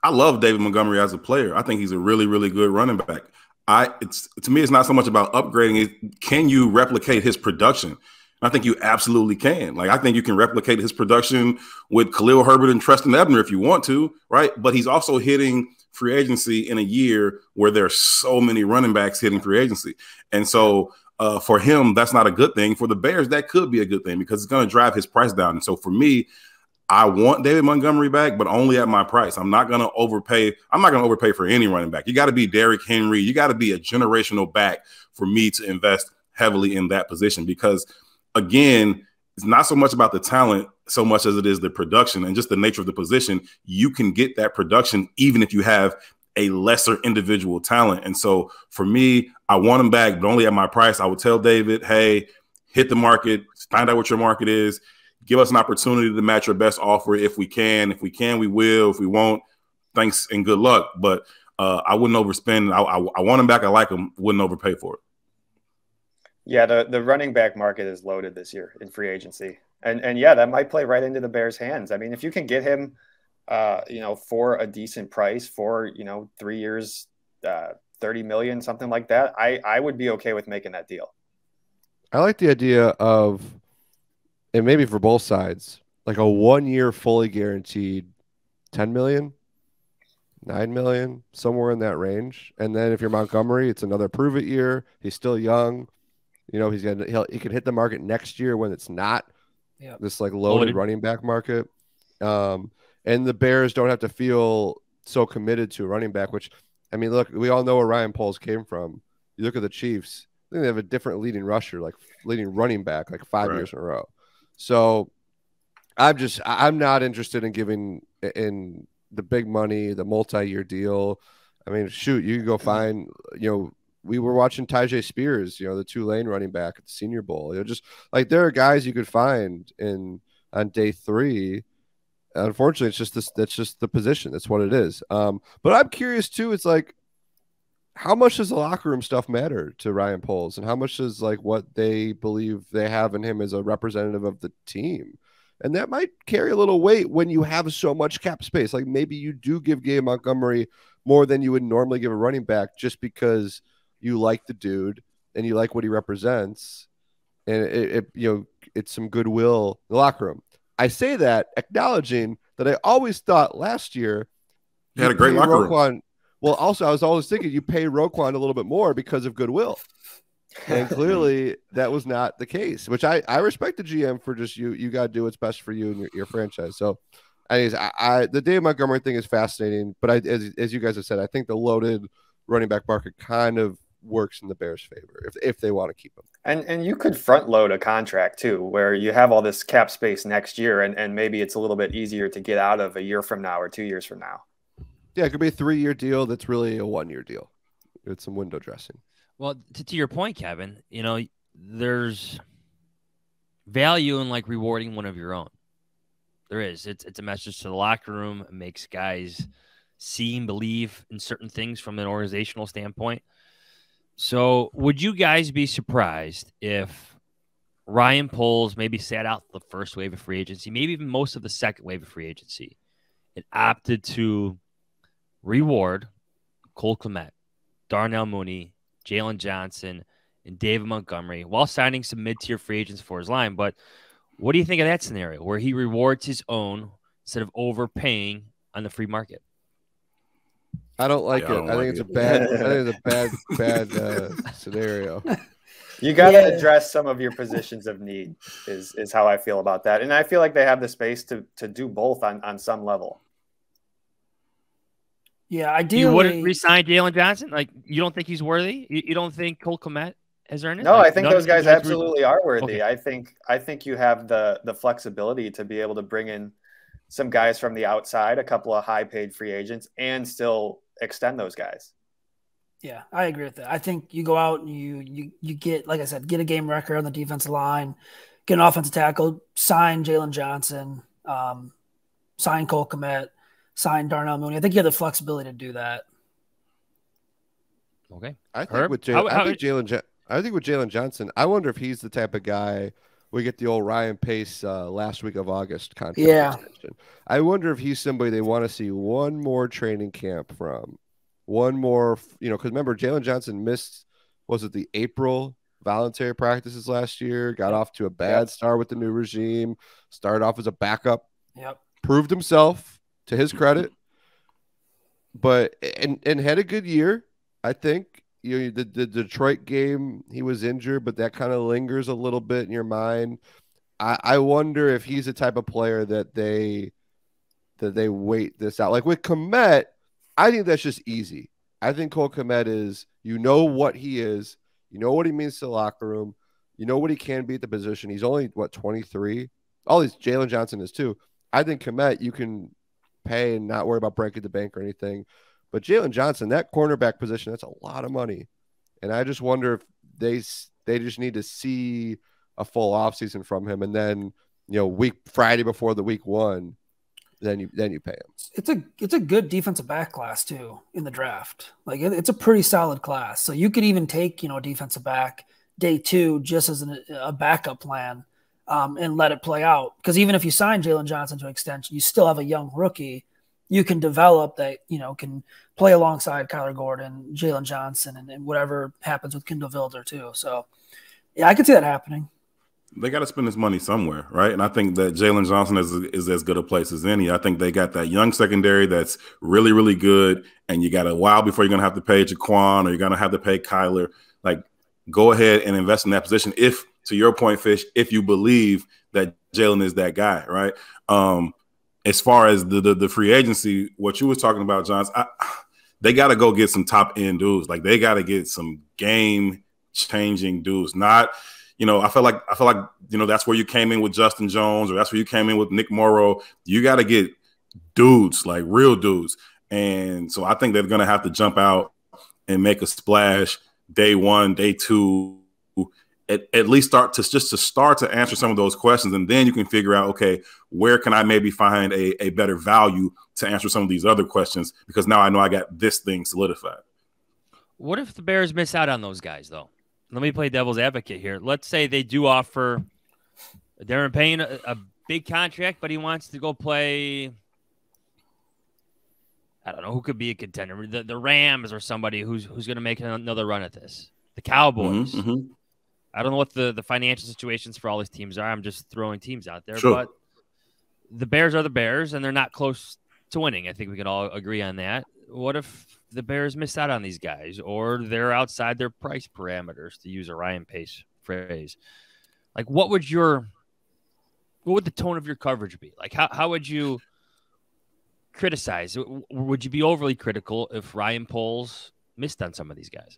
I love David Montgomery as a player. I think he's a really, really good running back. To me, it's not so much about upgrading it. Can you replicate his production? I think you absolutely can. Like, I think you can replicate his production with Khalil Herbert and Treston Ebner if you want to, right? But he's also hitting free agency in a year where there are so many running backs hitting free agency. And so for him, that's not a good thing. For the Bears, that could be a good thing because it's going to drive his price down. And so for me, I want David Montgomery back, but only at my price. I'm not going to overpay. I'm not going to overpay for any running back. You got to be Derrick Henry. You got to be a generational back for me to invest heavily in that position because, again, it's not so much about the talent so much as it is the production and just the nature of the position. You can get that production even if you have a lesser individual talent. And so for me, I want him back, but only at my price. I would tell David, hey, hit the market, find out what your market is, give us an opportunity to match your best offer if we can. If we can, we will. If we won't, thanks and good luck. But I wouldn't overspend. I want him back. I like him. Wouldn't overpay for it. Yeah, the running back market is loaded this year in free agency. And yeah, that might play right into the Bears' hands. I mean, if you can get him, for a decent price for, 3 years, $30 million, something like that, I would be okay with making that deal. I like the idea of, and maybe for both sides, like a 1 year fully guaranteed 10 million, 9 million, somewhere in that range. And then if you're Montgomery, it's another prove it year. He's still young. He can hit the market next year when it's not this like loaded running back market. And the Bears don't have to feel so committed to a running back, which, I mean, look, we all know where Ryan Poles came from. You look at the Chiefs, I think they have a different leading rusher, like leading running back, like 5 years in a row. So I'm not interested in giving in the big money, the multi-year deal. I mean, shoot, you can go find, we were watching Tyjae Spears, the Tulane running back at the Senior Bowl. Just like there are guys you could find on day 3. Unfortunately, that's just the position. That's what it is. But I'm curious too. It's like, how much does the locker room stuff matter to Ryan Poles, and how much does like what they believe they have in him as a representative of the team? And that might carry a little weight when you have so much cap space. Like maybe you do give Gabe Montgomery more than you would normally give a running back just because you like the dude and you like what he represents, and it's some goodwill in the locker room. I say that acknowledging that I always thought last year you had a great locker room. Well, also, I was always thinking you pay Roquan a little bit more because of goodwill. And clearly that was not the case, which I respect the GM for just you got to do what's best for you and your franchise. So the Dave Montgomery thing is fascinating, but as you guys have said, I think the loaded running back market kind of works in the Bears' favor if they want to keep him. And you could front load a contract too, where you have all this cap space next year, and maybe it's a little bit easier to get out of a year from now or 2 years from now. Yeah, it could be a 3-year deal that's really a 1 year deal. It's some window dressing. Well, to your point, Kevin, there's value in like rewarding one of your own. There is. It's a message to the locker room. It makes guys see and believe in certain things from an organizational standpoint. So would you guys be surprised if Ryan Poles maybe sat out the first wave of free agency, maybe even most of the second wave of free agency, and opted to reward Cole Kmet, Darnell Mooney, Jalen Johnson, and David Montgomery while signing some mid-tier free agents for his line? But what do you think of that scenario where he rewards his own instead of overpaying on the free market? I don't like it. I think it's a bad scenario. You got to address some of your positions of need is how I feel about that. And I feel like they have the space to do both on some level. Yeah, ideally. You wouldn't re-sign Jalen Johnson? Like, you don't think he's worthy? You don't think Cole Kmet has earned it? No, I think those guys absolutely are worthy. Okay. I think you have the flexibility to be able to bring in some guys from the outside, a couple of high-paid free agents, and still extend those guys. Yeah, I agree with that. I think you go out and you get, like I said, get a game record on the defensive line, get an offensive tackle, sign Jalen Johnson, sign Cole Kmet, sign Darnell Mooney. I think you have the flexibility to do that. Okay. I think with Jalen Johnson, I wonder if he's the type of guy we get the old Ryan Pace last week of August contract. Yeah. Extension. I wonder if he's somebody they want to see one more training camp from. One more, because remember, Jalen Johnson missed, was it the April voluntary practices last year? Got off to a bad start with the new regime. Started off as a backup. Yep. Proved himself, to his credit. But and had a good year, I think. The Detroit game, he was injured, but that kind of lingers a little bit in your mind. I wonder if he's the type of player that they wait this out. Like with Kmet, I think that's just easy. I think Cole Kmet is, what he is, what he means to the locker room, what he can be at the position. He's only 23. All these Jalen Johnson is too. I think Kmet you can pay and not worry about breaking the bank or anything. But Jalen Johnson, that cornerback position, that's a lot of money. And I just wonder if they just need to see a full offseason from him, and then Friday before the week 1, then you pay him. It's a good defensive back class too in the draft. Like it's a pretty solid class. So you could even take a defensive back day 2 just as a backup plan, and let it play out. Because even if you sign Jalen Johnson to an extension, you still have a young rookie you can develop that can play alongside Kyler Gordon, Jalen Johnson, and whatever happens with Kindle Vildor too. So yeah, I could see that happening. They got to spend this money somewhere, right? And I think that Jalen Johnson is as good a place as any. I think they got that young secondary that's really, really good, and you got a while before you're going to have to pay Jaquan or you're going to have to pay Kyler. Like, go ahead and invest in that position if, to your point, Fish, if you believe that Jalen is that guy, right? As far as the free agency, what you was talking about, Johns, they got to go get some top-end dudes. Like, they got to get some game-changing dudes, not – I feel like that's where you came in with Justin Jones, or that's where you came in with Nick Morrow. You got to get dudes, like real dudes. And so I think they're going to have to jump out and make a splash day 1, day 2, at least start to answer some of those questions. And then you can figure out, okay, where can I maybe find a better value to answer some of these other questions? Because now I know I got this thing solidified. What if the Bears miss out on those guys, though? Let me play devil's advocate here. Let's say they do offer Darren Payne a big contract, but he wants to go play, I don't know, who could be a contender? The Rams or somebody who's going to make another run at this. The Cowboys. Mm-hmm. I don't know what the financial situations for all these teams are. I'm just throwing teams out there. Sure. But the Bears are the Bears, and they're not close to winning. I think we can all agree on that. What if the Bears miss out on these guys, or they're outside their price parameters, to use a Ryan Pace phrase? Like, what would the tone of your coverage be? Like, how would you criticize? Would you be overly critical if Ryan Poles missed on some of these guys?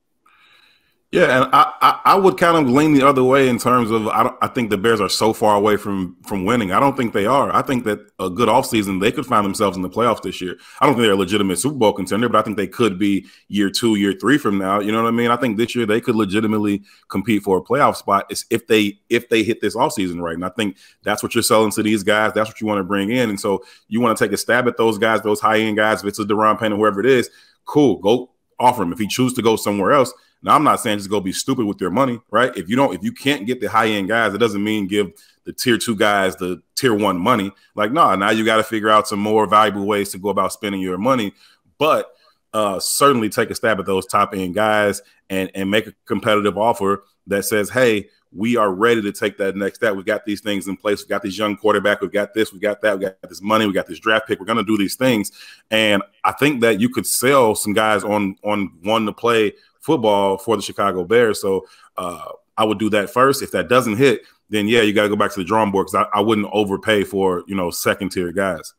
Yeah, and I would kind of lean the other way in terms of I think the Bears are so far away from winning. I don't think they are. I think that a good offseason, they could find themselves in the playoffs this year. I don't think they're a legitimate Super Bowl contender, but I think they could be year 2, year 3 from now. You know what I mean? I think this year they could legitimately compete for a playoff spot if they hit this offseason right. And I think that's what you're selling to these guys. That's what you want to bring in. And so you want to take a stab at those guys, those high-end guys. If it's a Deron Payne or whoever it is, cool, go offer him. If he chooses to go somewhere else, now, I'm not saying just go be stupid with your money, right? If you can't get the high-end guys, it doesn't mean give the tier 2 guys the tier 1 money. Like, no, now you got to figure out some more valuable ways to go about spending your money. But certainly take a stab at those top-end guys and make a competitive offer that says, hey, we are ready to take that next step. We've got these things in place. We've got these young quarterback. We've got this. We've got that. We've got this money. We got this draft pick. We're going to do these things. And I think that you could sell some guys on one to play football for the Chicago Bears. So I would do that first. If that doesn't hit, then yeah, you got to go back to the drawing board, because I wouldn't overpay for, second tier guys.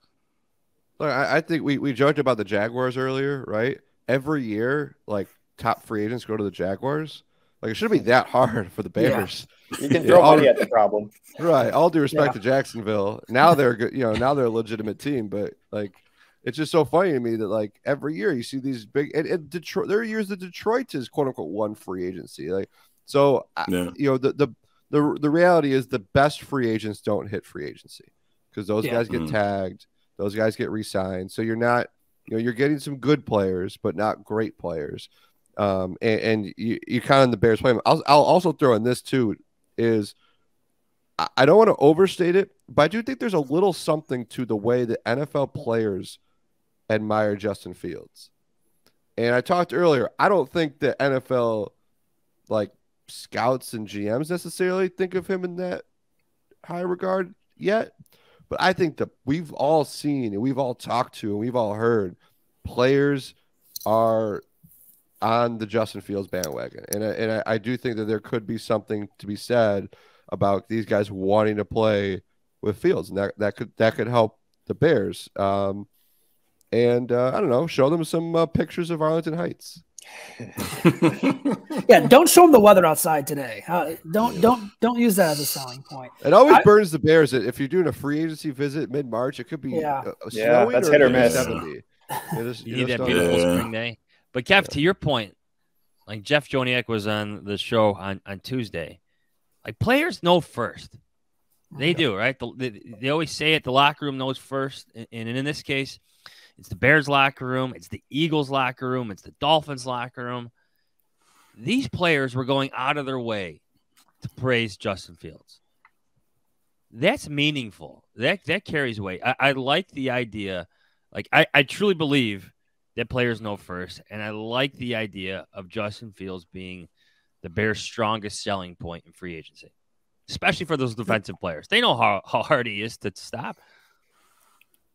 Look, I think we joked about the Jaguars earlier, right? Every year, like, top free agents go to the Jaguars. Like, it shouldn't be that hard for the Bears. Yeah. You can throw money at the problem. Right. All due respect to Jacksonville. Now they're good, now they're a legitimate team, but like, it's just so funny to me that, like, every year you see these big and Detroit. There are years that Detroit is quote unquote one free agency. Like, so yeah. The reality is the best free agents don't hit free agency, because those guys get tagged, those guys get re-signed. So you're not, you're getting some good players, but not great players. And you kind of in the Bears play. I'll also throw in this too is, I don't want to overstate it, but I do think there's a little something to the way that NFL players admire Justin Fields. And I talked earlier, I don't think that NFL like scouts and GMs necessarily think of him in that high regard yet. But I think that we've all seen and we've all talked to and we've all heard players are on the Justin Fields bandwagon. And I do think that there could be something to be said about these guys wanting to play with Fields, and that could help the Bears. And I don't know, show them some pictures of Arlington Heights. Yeah, don't show them the weather outside today. Don't use that as a selling point. It always burns the Bears that if you're doing a free agency visit mid-March, it could be snowing, that's hit or miss. 70. You need that beautiful spring day. But Kev, to your point, like Jeff Joniak was on the show on Tuesday. Like, players know first. They do, right? They always say it. The locker room knows first. And in this case, it's the Bears locker room. It's the Eagles locker room. It's the Dolphins locker room. These players were going out of their way to praise Justin Fields. That's meaningful. That carries weight. I like the idea. Like, I truly believe that players know first. And I like the idea of Justin Fields being the Bears' strongest selling point in free agency, especially for those defensive players. They know how hard he is to stop.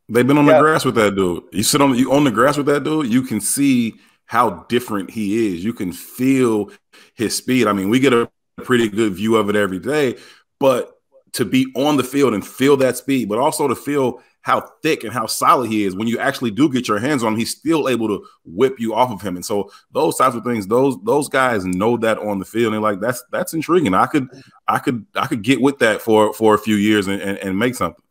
They've been on the grass with that dude. You on the grass with that dude, you can see how different he is. You can feel his speed. I mean, we get a pretty good view of it every day, but to be on the field and feel that speed, but also to feel how thick and how solid he is, when you actually do get your hands on him, he's still able to whip you off of him. And so those types of things, those guys know that on the field, and like that's intriguing. I could get with that for a few years and make something.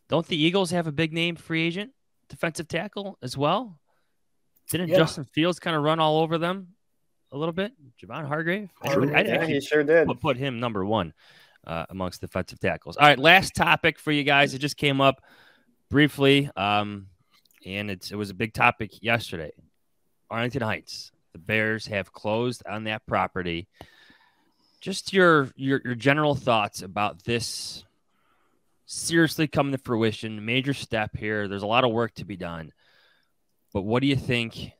Don't the Eagles have a big name free agent defensive tackle as well? Didn't Justin Fields kind of run all over them a little bit? Javon Hargrave? He sure did. Put him number one amongst defensive tackles. All right, last topic for you guys. It just came up briefly, and it was a big topic yesterday. Arlington Heights. The Bears have closed on that property. Just your general thoughts about this seriously coming to fruition, major step here. There's a lot of work to be done. But what do you think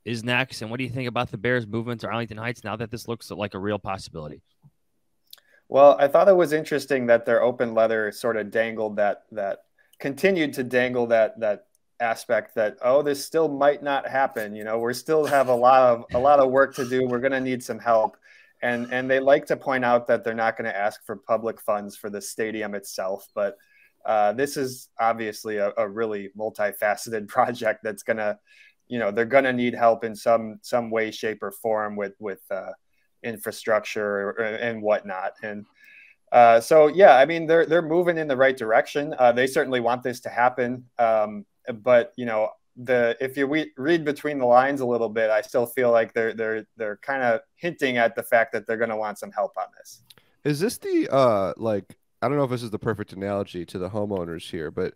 is next? And what do you think about the Bears movement to Arlington Heights now that this looks like a real possibility? Well, I thought it was interesting that their open letter sort of dangled that continued to dangle that aspect that, oh, this still might not happen. You know, we still have a lot of work to do. We're going to need some help. And they like to point out that they're not going to ask for public funds for the stadium itself. But this is obviously a really multifaceted project that's going to, you know, they're going to need help in some way, shape, or form with infrastructure and whatnot. And so, yeah, I mean, they're moving in the right direction. They certainly want this to happen. But, you know, if you read between the lines a little bit, I still feel like they're kind of hinting at the fact that they're going to want some help on this. Is this the I don't know if this is the perfect analogy to the homeowners here, but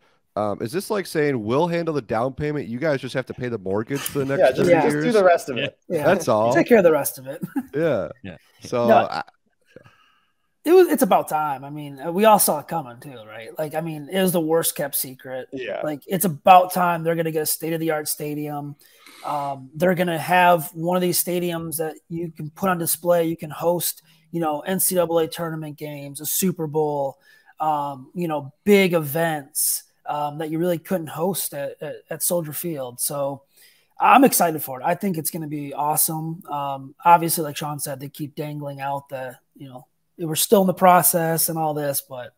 is this like saying we'll handle the down payment, you guys just have to pay the mortgage for the next 30 years? Just do the rest of it. Yeah. That's all. Take care of the rest of it. Yeah. So no, it's about time. I mean, we all saw it coming too, right? Like, I mean, it was the worst kept secret. Yeah. Like, it's about time they're going to get a state-of-the-art stadium. They're going to have one of these stadiums that you can put on display. You can host, you know, NCAA tournament games, a Super Bowl, you know, big events that you really couldn't host at Soldier Field. So I'm excited for it. I think it's going to be awesome. Obviously, like Sean said, they keep dangling out the, you know, we're still in the process and all this, but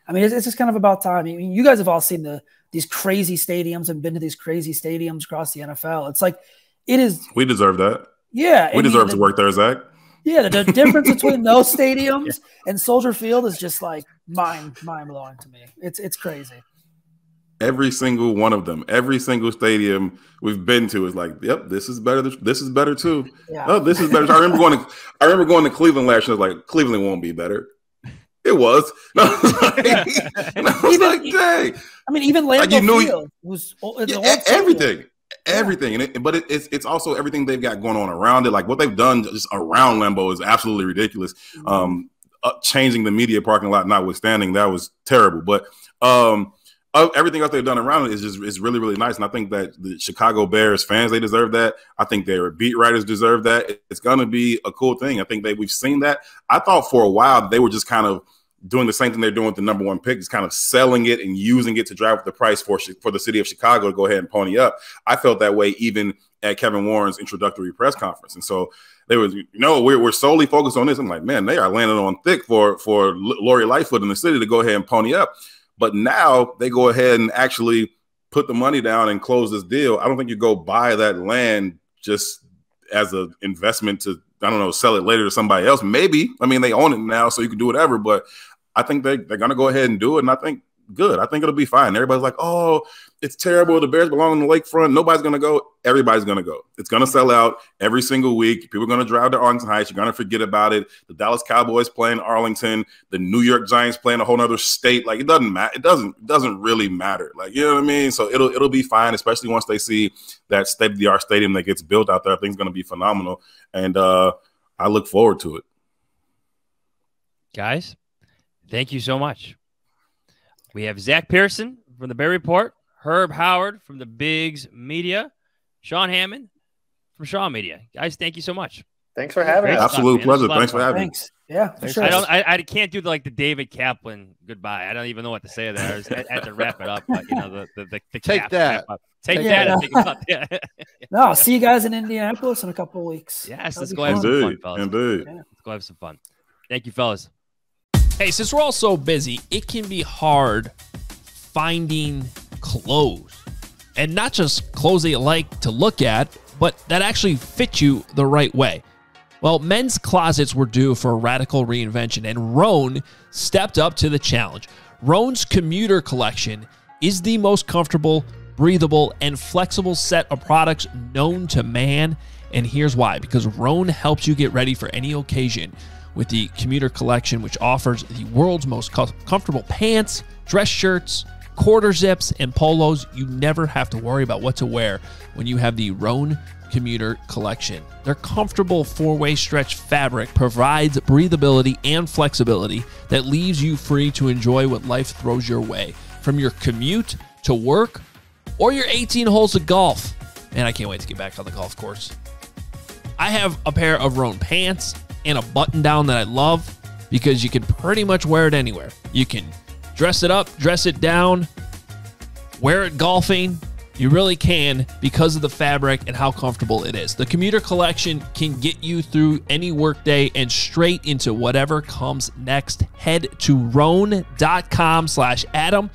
I mean, it's just kind of about time. I mean, you guys have all seen these crazy stadiums and been to these crazy stadiums across the NFL. It's like, it is. We deserve that. Yeah. We deserve to work there, Zach. Yeah. The difference between those stadiums and Soldier Field is just like mind blowing to me. It's crazy. Every single one of them, every single stadium we've been to is like, yep, this is better. This is better too. Yeah. Oh, this is better. I remember going to Cleveland last year. I was like, Cleveland won't be better. It was. And I was like, dang. I mean, even Lambeau Field was everything. But it's also everything they've got going on around it. Like what they've done just around Lambeau is absolutely ridiculous. Changing the media parking lot notwithstanding, that was terrible. But everything else they've done around it is really, really nice. And I think that the Chicago Bears fans, they deserve that. I think their beat writers deserve that. It's going to be a cool thing. I think we've seen that. I thought for a while they were just kind of doing the same thing they're doing with the number one pick, is kind of selling it and using it to drive up the price for the city of Chicago to go ahead and pony up. I felt that way even at Kevin Warren's introductory press conference. And so they was, we're solely focused on this. I'm like, man, they are landing on thick for Lori Lightfoot in the city to go ahead and pony up. But now they go ahead and actually put the money down and close this deal. I don't think you go buy that land just as an investment to, I don't know, sell it later to somebody else. Maybe. I mean, they own it now, so you can do whatever. But I think they're going to go ahead and do it. And I think good. I think it'll be fine. Everybody's like, oh, it's terrible. The Bears belong on the lakefront. Nobody's going to go. Everybody's going to go. It's going to sell out every single week. People are going to drive to Arlington Heights. You're going to forget about it. The Dallas Cowboys playing Arlington. The New York Giants playing a whole other state. Like, it doesn't matter. It doesn't really matter. Like, you know what I mean? So it'll be fine, especially once they see that state-of-the-art stadium that gets built out there. I think it's going to be phenomenal. And I look forward to it. Guys, thank you so much. We have Zack Pearson from the Bear Report, Herb Howard from the Bigs Media, Sean Hammond from Sean Media. Guys, thank you so much. Thanks for having us. Absolute pleasure. Thanks for having me. Yeah, for sure. I can't do the David Kaplan goodbye. I don't even know what to say there. I had to wrap it up. But, the take that. Take that. Yeah. No, I'll see you guys in Indianapolis in a couple of weeks. Yes, let's go have some fun, fellas. Indeed. Yeah, let's go have some fun. Thank you, fellas. Hey, since we're all so busy, it can be hard finding clothes. And not just clothes that you like to look at, but that actually fit you the right way. Well, men's closets were due for a radical reinvention, and Rhone stepped up to the challenge. Rhone's commuter collection is the most comfortable, breathable, and flexible set of products known to man. And here's why. Because Rhone helps you get ready for any occasion with the commuter collection, which offers the world's most comfortable pants, dress shirts, quarter zips, and polos. You never have to worry about what to wear when you have the Rhone commuter collection. Their comfortable four-way stretch fabric provides breathability and flexibility that leaves you free to enjoy what life throws your way, from your commute to work or your 18 holes of golf. Man, I can't wait to get back on the golf course. I have a pair of Rhone pants and a button-down that I love because you can pretty much wear it anywhere. You can dress it up, dress it down, wear it golfing. You really can because of the fabric and how comfortable it is. The commuter collection can get you through any workday and straight into whatever comes next. Head to Rhone.com/Adam.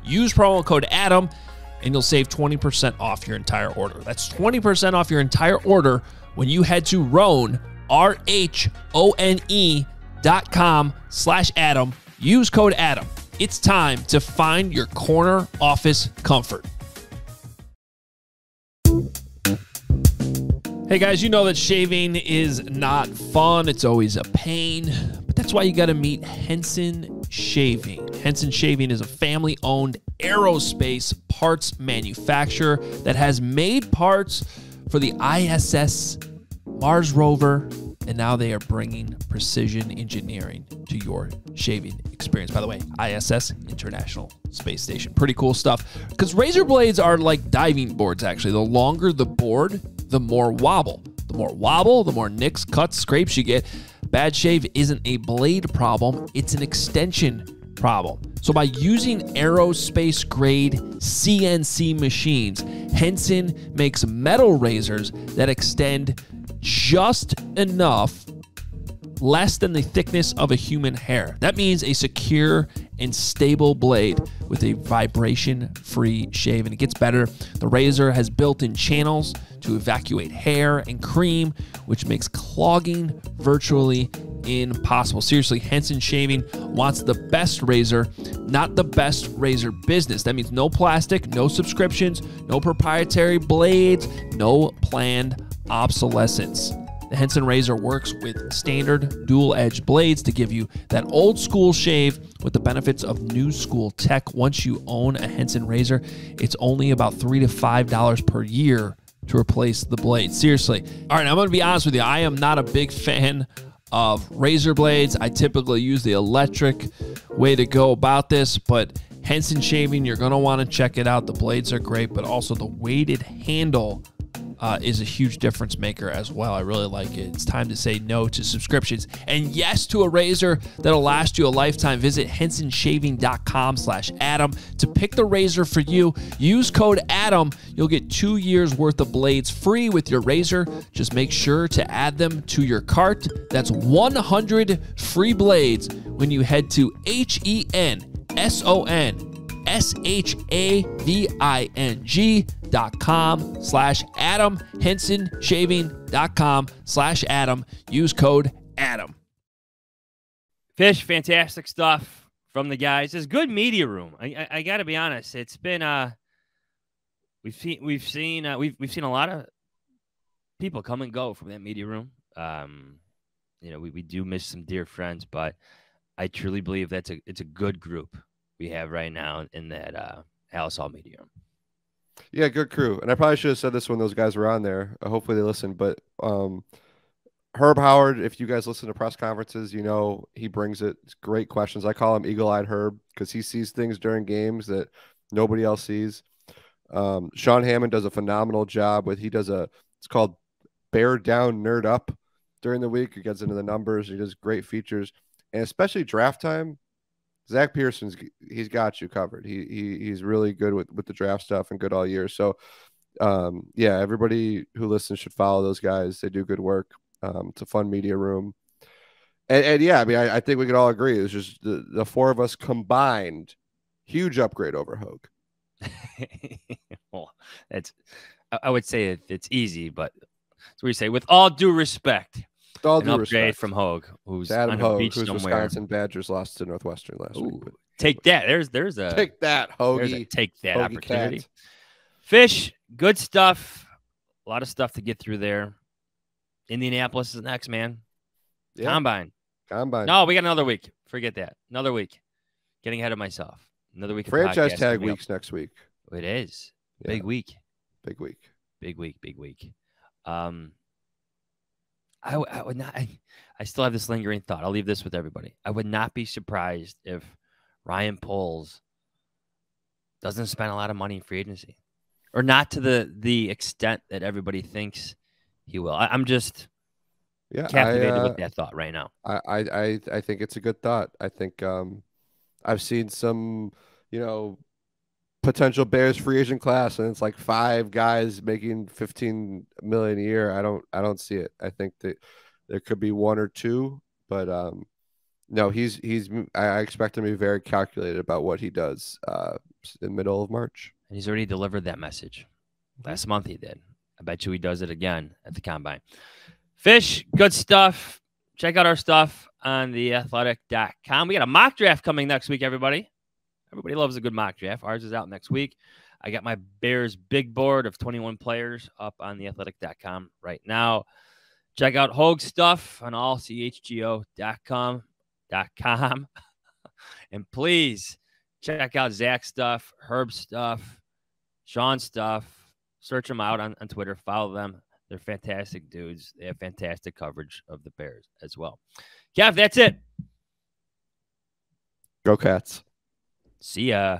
Use promo code Adam and you'll save 20% off your entire order. That's 20% off your entire order when you head to Rhone, RHONE.com/Adam. Use code Adam. It's time to find your corner office comfort. Hey guys, you know that shaving is not fun. It's always a pain, but that's why you got to meet Henson Shaving. Henson Shaving is a family-owned aerospace parts manufacturer that has made parts for the ISS, Mars rover, and now they are bringing precision engineering to your shaving experience. By the way, ISS, International Space Station. Pretty cool stuff. Because razor blades are like diving boards, actually. The longer the board, the more wobble. The more wobble, the more nicks, cuts, scrapes you get. Bad shave isn't a blade problem. It's an extension problem. So by using aerospace grade CNC machines, Henson makes metal razors that extend just enough, less than the thickness of a human hair. That means a secure and stable blade with a vibration-free shave. And it gets better. The razor has built-in channels to evacuate hair and cream, which makes clogging virtually impossible. Seriously, Henson Shaving wants the best razor, not the best razor business. That means no plastic, no subscriptions, no proprietary blades, no planned obsolescence. The Henson razor works with standard dual-edge blades to give you that old-school shave with the benefits of new-school tech. Once you own a Henson razor, it's only about $3 to $5 per year to replace the blade. Seriously. All right, I'm going to be honest with you. I am not a big fan of razor blades. I typically use the electric way to go about this, but Henson Shaving, you're going to want to check it out. The blades are great, but also the weighted handle is a huge difference maker as well. I really like it. It's time to say no to subscriptions and yes to a razor that'll last you a lifetime. Visit hensonshaving.com/Adam to pick the razor for you. Use code Adam. You'll get 2 years worth of blades free with your razor. Just make sure to add them to your cart. That's 100 free blades when you head to HENSONSHAVING.com/Adam, HensonShaving.com/Adam. Use code Adam. Fish, fantastic stuff. from the guys. It's good media room. I got to be honest. It's been we've seen a lot of people come and go from that media room. We do miss some dear friends, but I truly believe it's a good group we have right now in that Alice Hall media room. Yeah, good crew. And I probably should have said this when those guys were on there. Hopefully they listened. But Herb Howard, if you guys listen to press conferences, he brings it. It's great questions. I call him Eagle-Eyed Herb because he sees things during games that nobody else sees. Sean Hammond does a phenomenal job it's called Bear Down Nerd Up during the week. He gets into the numbers. He does great features. And especially draft time, Zack Pearson, he's got you covered. He's really good with the draft stuff and good all year. So, everybody who listens should follow those guys. They do good work. It's a fun media room. And I think we could all agree. It's just the four of us combined, huge upgrade over Hoge. Well, I would say it's easy, but that's what we say. With all due respect, upgrade from Hoge, who's Adam on a beach somewhere. Wisconsin Badgers lost to Northwestern last week. But take that. There's a take that, Hoagie. Take that Hoagie opportunity. cat. Fish, good stuff. A lot of stuff to get through there. Indianapolis is next, man. Yeah. Combine. No, we got another week. Forget that. Another week. Getting ahead of myself. Another week. Franchise tag weeks next week. It is. Yeah. Big week. Big week. I would not. I still have this lingering thought. I'll leave this with everybody. I would not be surprised if Ryan Poles doesn't spend a lot of money in free agency, or not to the extent that everybody thinks he will. I'm just captivated with that thought right now. I think it's a good thought. I think I've seen some potential Bears free agent class, and it's like 5 guys making $15 million a year. I don't see it. I think that there could be 1 or 2, but no, I expect him to be very calculated about what he does in the middle of March. And he's already delivered that message. Last month he did. I bet you he does it again at the Combine. Fish, good stuff. Check out our stuff on theathletic.com. We got a mock draft coming next week, everybody. Everybody loves a good mock draft. Ours is out next week. I got my Bears big board of 21 players up on theathletic.com right now. Check out Hoge stuff on allchgo.com. And please check out Zach stuff, Herb stuff, Sean stuff. Search them out on Twitter. Follow them. They're fantastic dudes. They have fantastic coverage of the Bears as well. Kev, that's it. Go Cats. See ya.